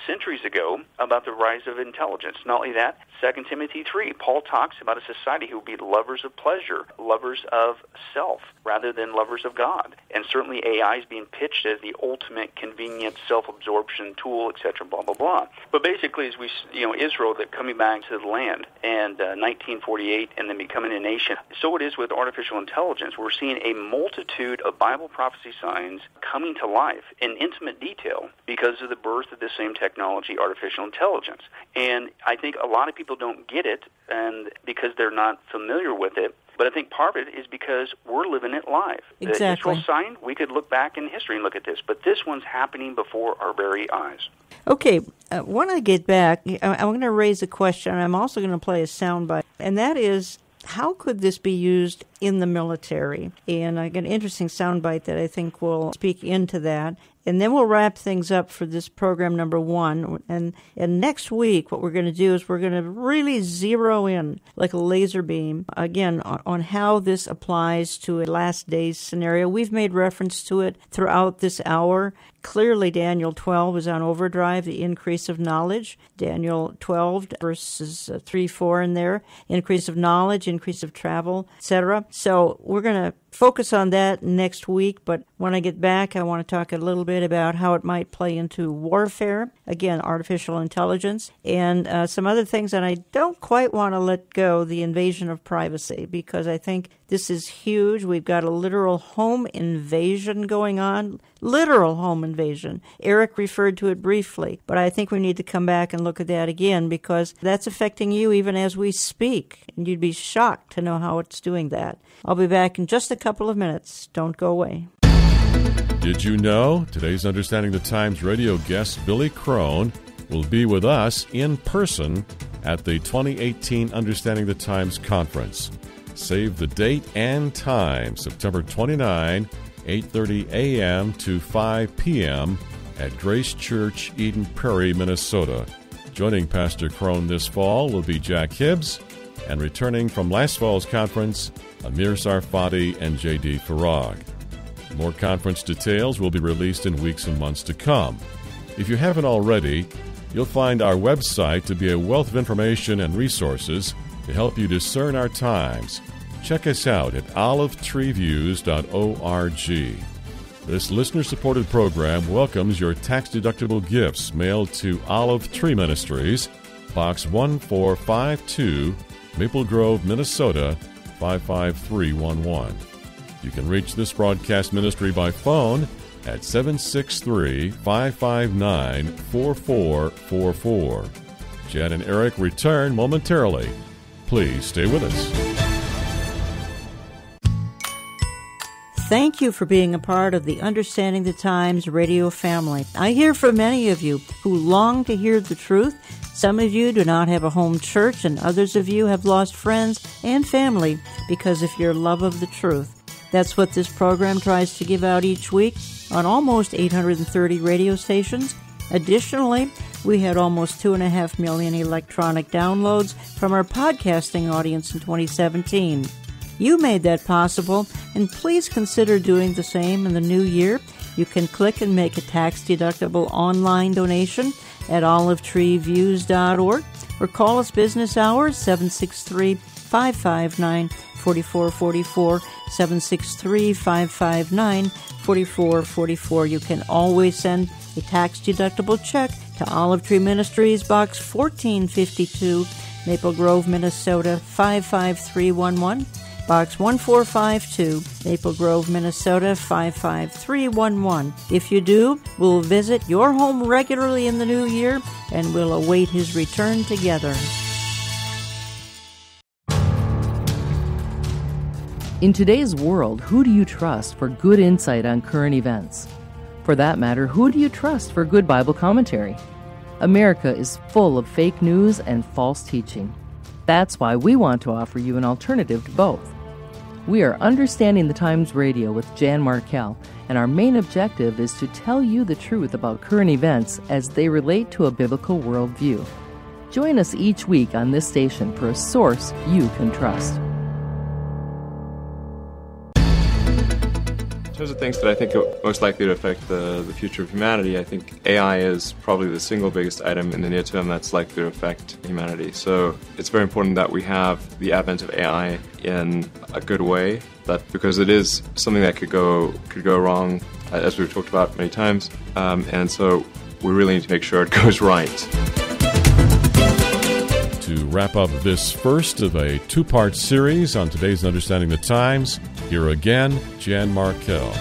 centuries ago about the rise of intelligence? Not only that, 2 Timothy 3, Paul talks about a society who will be lovers of pleasure, lovers of self, rather than lovers of God. And certainly AI is being pitched as the ultimate convenient self-absorption tool, etc., blah, blah, blah. But basically, as we, Israel that coming back to the land, and 1948, and then becoming a nation, so it is with artificial intelligence. We're seeing a multitude of Bible prophecy signs coming to life in intimate detail because of the birth of this same technology, artificial intelligence. And I think a lot of people don't get it, and because they're not familiar with it. But I think part of it is because we're living it live.
Exactly.
The Israel sign, we could look back in history and look at this, but this one's happening before our very eyes.
Okay, when I get back, I'm going to raise a question. I'm also going to play a soundbite, and that is, how could this be used in the military. And I got an interesting soundbite that I think will speak into that. And then we'll wrap things up for this program number 1. And next week, what we're going to do is we're going to really zero in like a laser beam, again, on how this applies to a last days scenario. We've made reference to it throughout this hour. Clearly, Daniel 12 is on overdrive, the increase of knowledge. Daniel 12, verses 3, 4 in there, increase of knowledge, increase of travel, etc. So we're going to focus on that next week, but when I get back, I want to talk a little bit about how it might play into warfare, again, artificial intelligence, and some other things, and I don't quite want to let go the invasion of privacy, because I think this is huge. We've got a literal home invasion going on, literal home invasion. Eric referred to it briefly, but I think we need to come back and look at that again, because that's affecting you even as we speak, and you'd be shocked to know how it's doing that. I'll be back in just a couple of minutes. Don't go away.
Did you know today's Understanding the Times radio guest, Billy Crone, will be with us in person at the 2018 Understanding the Times conference. Save the date and time, September 29, 8:30 a.m. to 5 p.m. at Grace Church, Eden Prairie, Minnesota. Joining Pastor Crone this fall will be Jack Hibbs, and returning from last fall's conference, Amir Sarfati and J.D. Farag. More conference details will be released in weeks and months to come. If you haven't already, you'll find our website to be a wealth of information and resources to help you discern our times. Check us out at olivetreeviews.org. This listener-supported program welcomes your tax-deductible gifts mailed to Olive Tree Ministries, Box 1452, Maple Grove, Minnesota, 55311. You can reach this broadcast ministry by phone at 763-559-4444. Jan and Eric return momentarily. Please stay with us.
Thank you for being a part of the Understanding the Times radio family. I hear from many of you who long to hear the truth. Some of you do not have a home church, and others of you have lost friends and family because of your love of the truth. That's what this program tries to give out each week on almost 830 radio stations. Additionally, we had almost 2.5 million electronic downloads from our podcasting audience in 2017. You made that possible, and please consider doing the same in the new year. You can click and make a tax-deductible online donation at olivetreeviews.org or call us business hours 763-559-4444, 763-559-4444. You can always send a tax-deductible check to Olive Tree Ministries, Box 1452, Maple Grove, Minnesota, 55311. Box 1452, Maple Grove, Minnesota, 55311. If you do, we'll visit your home regularly in the new year, and we'll await his return together.
In today's world, who do you trust for good insight on current events? For that matter, who do you trust for good Bible commentary? America is full of fake news and false teaching. That's why we want to offer you an alternative to both. We are Understanding the Times Radio with Jan Markell, and our main objective is to tell you the truth about current events as they relate to a biblical worldview. Join us each week on this station for a source you can trust.
In terms of things that I think are most likely to affect the future of humanity, I think AI is probably the single biggest item in the near term that's likely to affect humanity. So it's very important that we have the advent of AI in a good way, because it is something that could go wrong, as we've talked about many times, and so we really need to make sure it goes right.
To wrap up this first of a two-part series on today's Understanding the Times, here again, Jan Markell.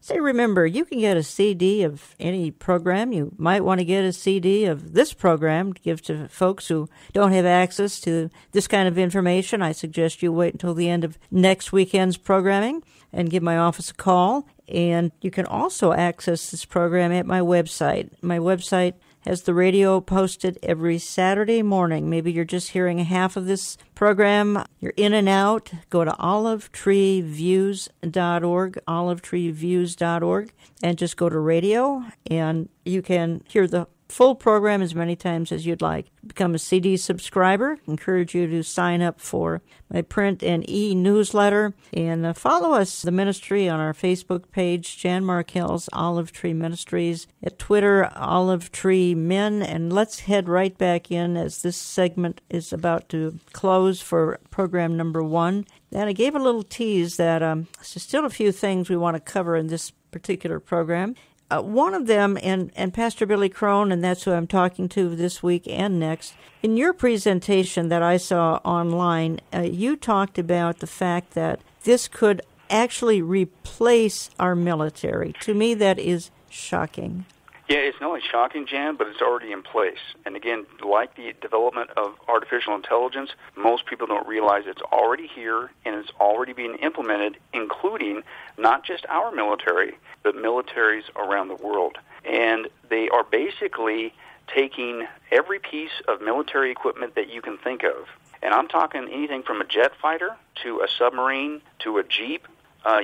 Say, remember, you can get a CD of any program. You might want to get a CD of this program to give to folks who don't have access to this kind of information. I suggest you wait until the end of next weekend's programming and give my office a call. And you can also access this program at my website. My website has the radio posted every Saturday morning. Maybe you're just hearing half of this program. You're in and out. Go to olivetreeviews.org, olivetreeviews.org, and just go to radio, and you can hear the full program as many times as you'd like. Become a CD subscriber. Encourage you to sign up for my print and e-newsletter. And follow us, the ministry, on our Facebook page, Jan Markell's Olive Tree Ministries, at Twitter, Olive Tree Men. And let's head right back in as this segment is about to close for program number 1. And I gave a little tease that there's still a few things we want to cover in this particular program. One of them, and Pastor Billy Crone, and that's who I'm talking to this week and next, in your presentation that I saw online, you talked about the fact that this could actually replace our military. To me, that is shocking.
Yeah, it's not only shocking, Jan, but it's already in place. And again, like the development of artificial intelligence, most people don't realize it's already here and it's already being implemented, including not just our military, but militaries around the world. And they are basically taking every piece of military equipment that you can think of. And I'm talking anything from a jet fighter to a submarine to a jeep,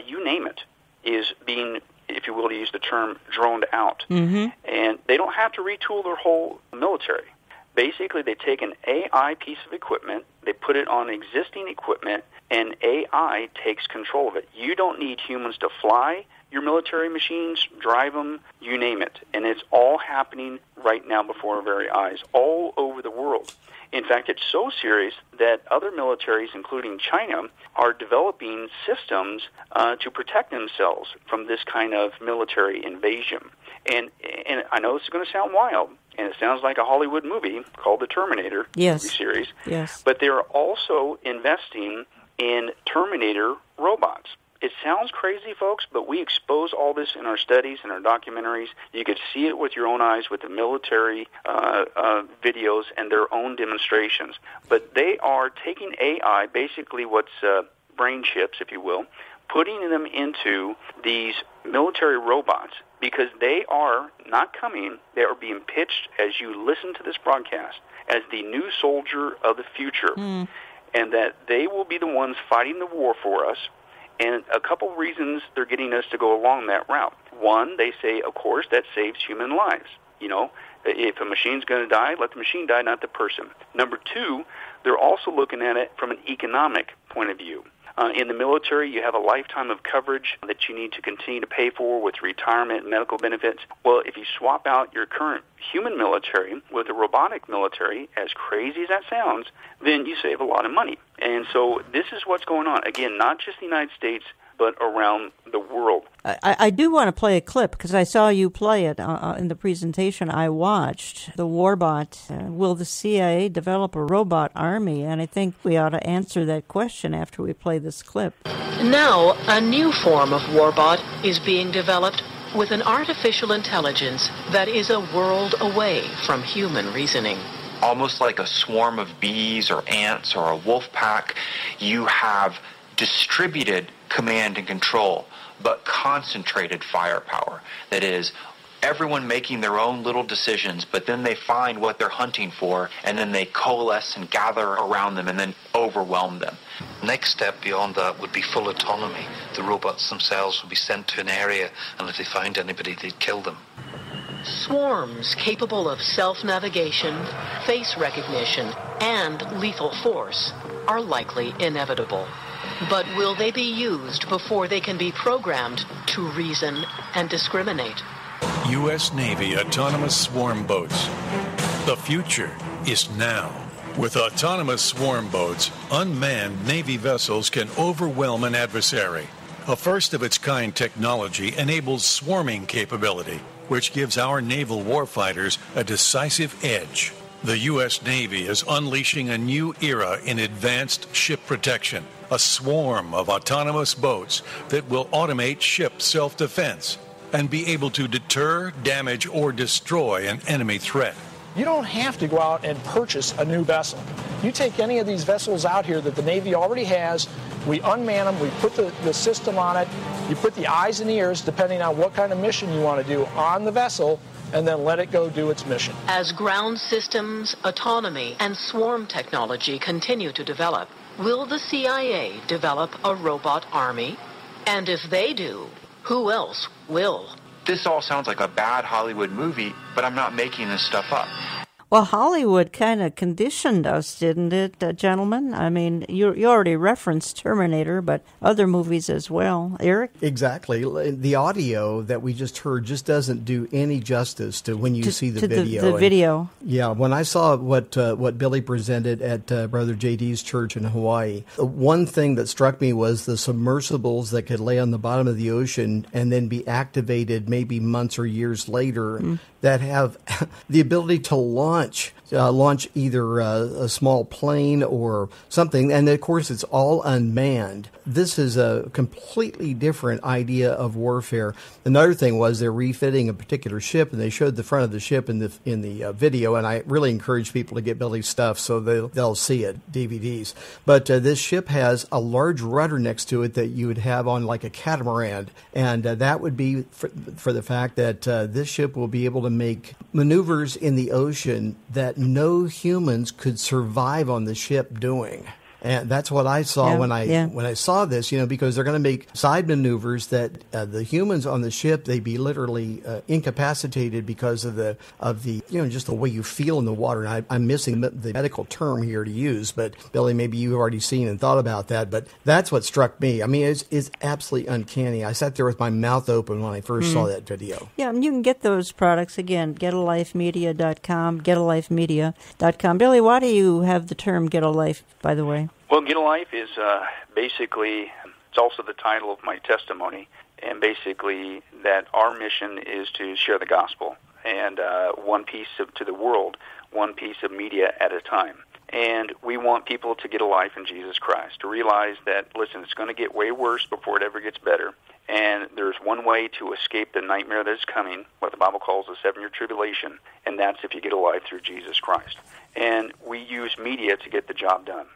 you name it, is being, if you will, to use the term, droned out. Mm-hmm. And they don't have to retool their whole military. Basically, they take an AI piece of equipment, they put it on existing equipment, and AI takes control of it. You don't need humans to fly your military machines, drive them, you name it. And it's all happening right now before our very eyes, all over the world. In fact, it's so serious that other militaries, including China, are developing systems to protect themselves from this kind of military invasion. And I know this is going to sound wild, and it sounds like a Hollywood movie called The Terminator movie series.
Yes.
But they're also investing in Terminator robots. It sounds crazy, folks, but we expose all this in our studies and our documentaries. You could see it with your own eyes with the military videos and their own demonstrations. But they are taking AI, basically what's brain chips, if you will, putting them into these military robots because they are not coming. They are being pitched, as you listen to this broadcast, as the new soldier of the future, and that they will be the ones fighting the war for us. And a couple of reasons they're getting us to go along that route. One, they say, of course, that saves human lives. You know, if a machine's going to die, let the machine die, not the person. Number two, they're also looking at it from an economic point of view. In the military, you have a lifetime of coverage that you need to continue to pay for with retirement and medical benefits. Well, if you swap out your current human military with a robotic military, as crazy as that sounds, then you save a lot of money. And so this is what's going on. Again, not just the United States, but around the world.
I do want to play a clip because I saw you play it in the presentation I watched. The Warbot. Will the CIA develop a robot army? And I think we ought to answer that question after we play this clip.
Now, a new form of Warbot is being developed with an artificial intelligence that is a world away from human reasoning.
Almost like a swarm of bees or ants or a wolf pack, you have distributed command and control, but concentrated firepower. That is, everyone making their own little decisions, but then they find what they're hunting for, and then they coalesce and gather around them and then overwhelm them.
Next step beyond that would be full autonomy. The robots themselves would be sent to an area, and if they found anybody, they'd kill them.
Swarms capable of self-navigation, face recognition, and lethal force are likely inevitable. But will they be used before they can be programmed to reason and discriminate?
U.S. Navy autonomous swarm boats. The future is now. With autonomous swarm boats, unmanned Navy vessels can overwhelm an adversary. A first-of-its-kind technology enables swarming capability, which gives our naval warfighters a decisive edge. The U.S. Navy is unleashing a new era in advanced ship protection, a swarm of autonomous boats that will automate ship self-defense and be able to deter, damage, or destroy an enemy threat.
You don't have to go out and purchase a new vessel. You take any of these vessels out here that the Navy already has, we unman them, we put the system on it, you put the eyes and ears, depending on what kind of mission you want to do, on the vessel, and then let it go do its mission.
As ground systems, autonomy, and swarm technology continue to develop, will the CIA develop a robot army? And if they do, who else will?
This all sounds like a bad Hollywood movie, but I'm not making this stuff up.
Well, Hollywood kind of conditioned us, didn't it, gentlemen? I mean, you already referenced Terminator, but other movies as well. Eric?
Exactly. The audio that we just heard just doesn't do any justice to when you see the video.
The video.
Yeah, when I saw what Billy presented at Brother JD's church in Hawaii, one thing that struck me was the submersibles that could lay on the bottom of the ocean and then be activated maybe months or years later that have the ability to launch either a small plane or something. And of course, it's all unmanned. This is a completely different idea of warfare. Another thing was they're refitting a particular ship, and they showed the front of the ship in the video. And I really encourage people to get Billy's stuff so they'll see it, DVDs. But this ship has a large rudder next to it that you would have on like a catamaran. And that would be for the fact that this ship will be able to make maneuvers in the ocean that no humans could survive on the ship doing. And that's what I saw when I saw this, because they're going to make side maneuvers that the humans on the ship, they'd be literally incapacitated because of the just the way you feel in the water. And I'm missing the medical term here to use, but Billy, maybe you've already seen and thought about that. But that's what struck me. I mean, it's absolutely uncanny. I sat there with my mouth open when I first saw that video.
Yeah, and you can get those products, again, getalifemedia.com, getalifemedia.com. Billy, why do you have the term Get a Life, by the way?
Well, Get a Life is basically, it's also the title of my testimony, and basically that our mission is to share the gospel, and one piece to the world, one piece of media at a time. And we want people to get a life in Jesus Christ, to realize that, listen, it's going to get way worse before it ever gets better. And there's one way to escape the nightmare that is coming, what the Bible calls the 7-year tribulation, and that's if you get a life through Jesus Christ. And we use media to get the job done.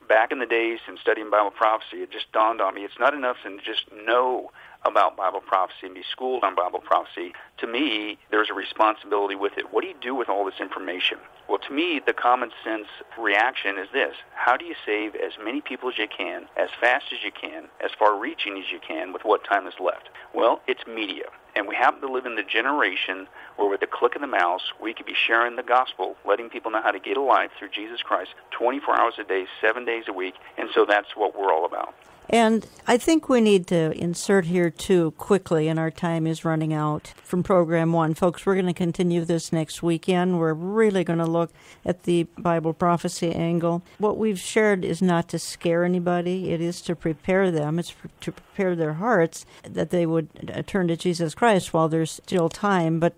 Back in the days in studying Bible prophecy, it just dawned on me, it's not enough to just know about Bible prophecy and be schooled on Bible prophecy. To me, there's a responsibility with it. What do you do with all this information? Well, to me, the common sense reaction is this: how do you save as many people as you can, as fast as you can, as far-reaching as you can with what time is left? Well, it's media. And we happen to live in the generation where with the click of the mouse, we could be sharing the gospel, letting people know how to get a life through Jesus Christ 24 hours a day, 7 days a week. And so that's what we're all about.
And I think we need to insert here, too, quickly, and our time is running out from Program 1. Folks, we're going to continue this next weekend. We're really going to look at the Bible prophecy angle. What we've shared is not to scare anybody. It is to prepare them. It's to prepare their hearts that they would turn to Jesus Christ while there's still time. But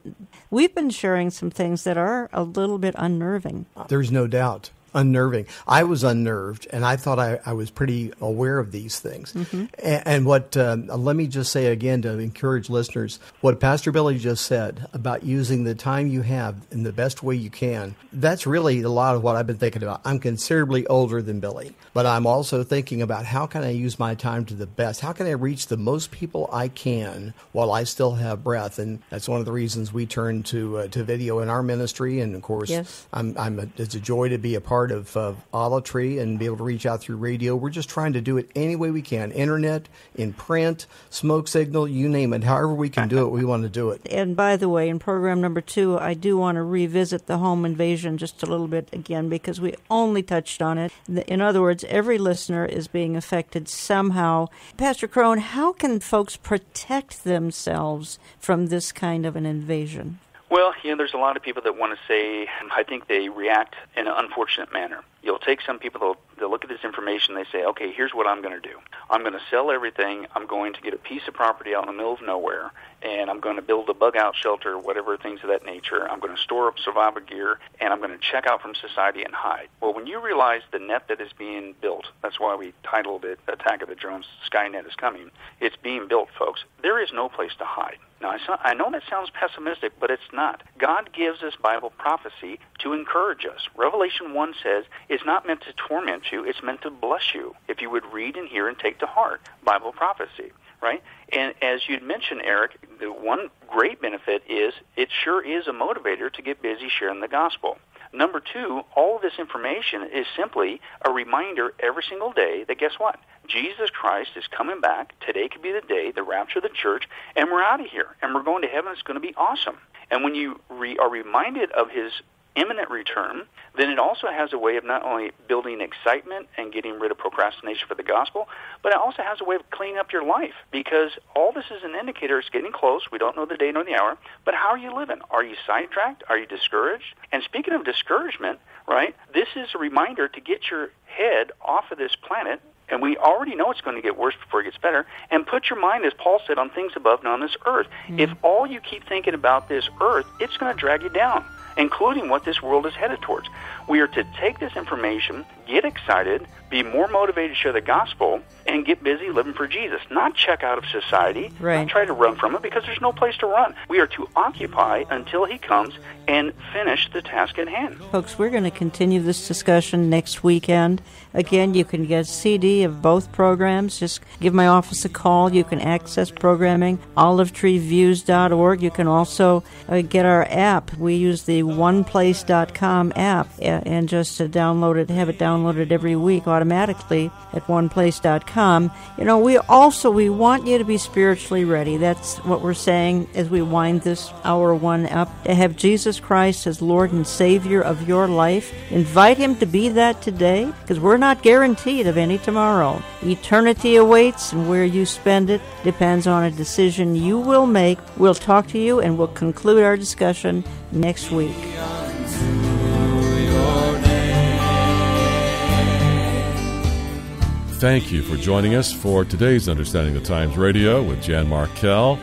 we've been sharing some things that are a little bit unnerving.
There's no doubt. Unnerving. I was unnerved, and I thought I was pretty aware of these things. Mm-hmm. And what, let me just say again to encourage listeners, what Pastor Billy just said about using the time you have in the best way you can, that's really a lot of what I've been thinking about. I'm considerably older than Billy, but I'm also thinking about how can I use my time to the best? How can I reach the most people I can while I still have breath? And that's one of the reasons we turn to video in our ministry. And of course, yes. It's a joy to be a part of Olitree and be able to reach out through radio. We're just trying to do it any way we can. Internet, in print, smoke signal, you name it. However we can do it, we want to do it.
And by the way, in program number 2, I do want to revisit the home invasion just a little bit again because we only touched on it. In other words, every listener is being affected somehow. Pastor Crone, how can folks protect themselves from this kind of an invasion?
Well, there's a lot of people that want to say, I think they react in an unfortunate manner. You'll take some people, they'll look at this information, they say, okay, here's what I'm going to do. I'm going to sell everything, I'm going to get a piece of property out in the middle of nowhere, and I'm going to build a bug-out shelter, whatever things of that nature. I'm going to store up survival gear, and I'm going to check out from society and hide. Well, when you realize the net that is being built, that's why we titled it Attack of the Drones, Skynet is Coming. It's being built, folks. There is no place to hide. Now, I know that sounds pessimistic, but it's not. God gives us Bible prophecy to encourage us. Revelation 1 says it's not meant to torment you, it's meant to bless you if you would read and hear and take to heart Bible prophecy. right? And as you'd mentioned, Eric, the one great benefit is it sure is a motivator to get busy sharing the gospel. Number two, all of this information is simply a reminder every single day that, guess what? Jesus Christ is coming back. Today could be the day, the rapture of the church, and we're out of here, and we're going to heaven. It's going to be awesome. And when you are reminded of his imminent return, then it also has a way of not only building excitement and getting rid of procrastination for the gospel, but it also has a way of cleaning up your life, because all this is an indicator. It's getting close. We don't know the day nor the hour, but how are you living? Are you sidetracked? Are you discouraged? And speaking of discouragement, right, this is a reminder to get your head off of this planet, and we already know it's going to get worse before it gets better, and put your mind, as Paul said, on things above and on this earth. If all you keep thinking about this earth, it's going to drag you down, including what this world is headed towards. We are to take this information, get excited, be more motivated to share the gospel, and get busy living for Jesus. Not check out of society, not try to run from it, because there's no place to run. We are to occupy until he comes and finish the task at hand.
Folks, we're going to continue this discussion next weekend. Again, you can get a CD of both programs. Just give my office a call. You can access programming, olivetreeviews.org. You can also get our app. We use the oneplace.com app and just to download it, have it downloaded every week automatically at oneplace.com. You know, we want you to be spiritually ready. That's what we're saying as we wind this hour one up, to have Jesus Christ as Lord and Savior of your life. Invite him to be that today, because we're not guaranteed of any tomorrow. Eternity awaits, and where you spend it depends on a decision you will make. We'll talk to you, and we'll conclude our discussion next week.
Thank you for joining us for today's Understanding the Times Radio with Jan Markell.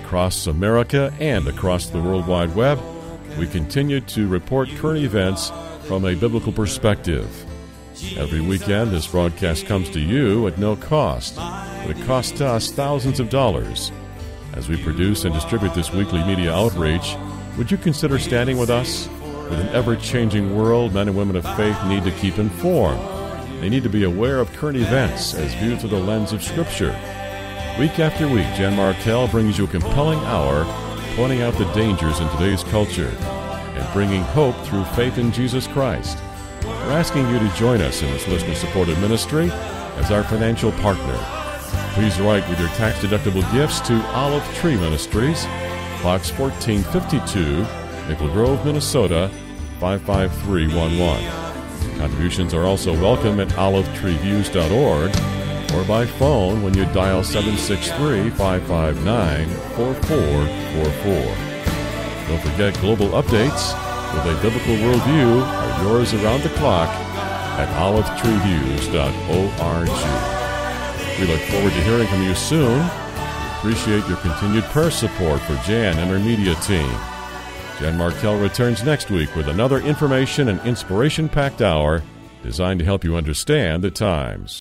Across America and across the World Wide Web, we continue to report current events from a biblical perspective. Every weekend, this broadcast comes to you at no cost, but it costs us thousands of dollars. As we produce and distribute this weekly media outreach, would you consider standing with us? With an ever-changing world, men and women of faith need to keep informed. They need to be aware of current events as viewed through the lens of Scripture. Week after week, Jan Markell brings you a compelling hour pointing out the dangers in today's culture and bringing hope through faith in Jesus Christ. We're asking you to join us in this listener-supported ministry as our financial partner. Please write with your tax-deductible gifts to Olive Tree Ministries, Box 1452, Maple Grove, Minnesota, 55311. Contributions are also welcome at olivetreeviews.org or by phone when you dial 763-559-4444. Don't forget, global updates with a biblical worldview are yours around the clock at olivetreeviews.org. We look forward to hearing from you soon. We appreciate your continued prayer support for Jan and her media team. Jan Markell returns next week with another information and inspiration-packed hour designed to help you understand the times.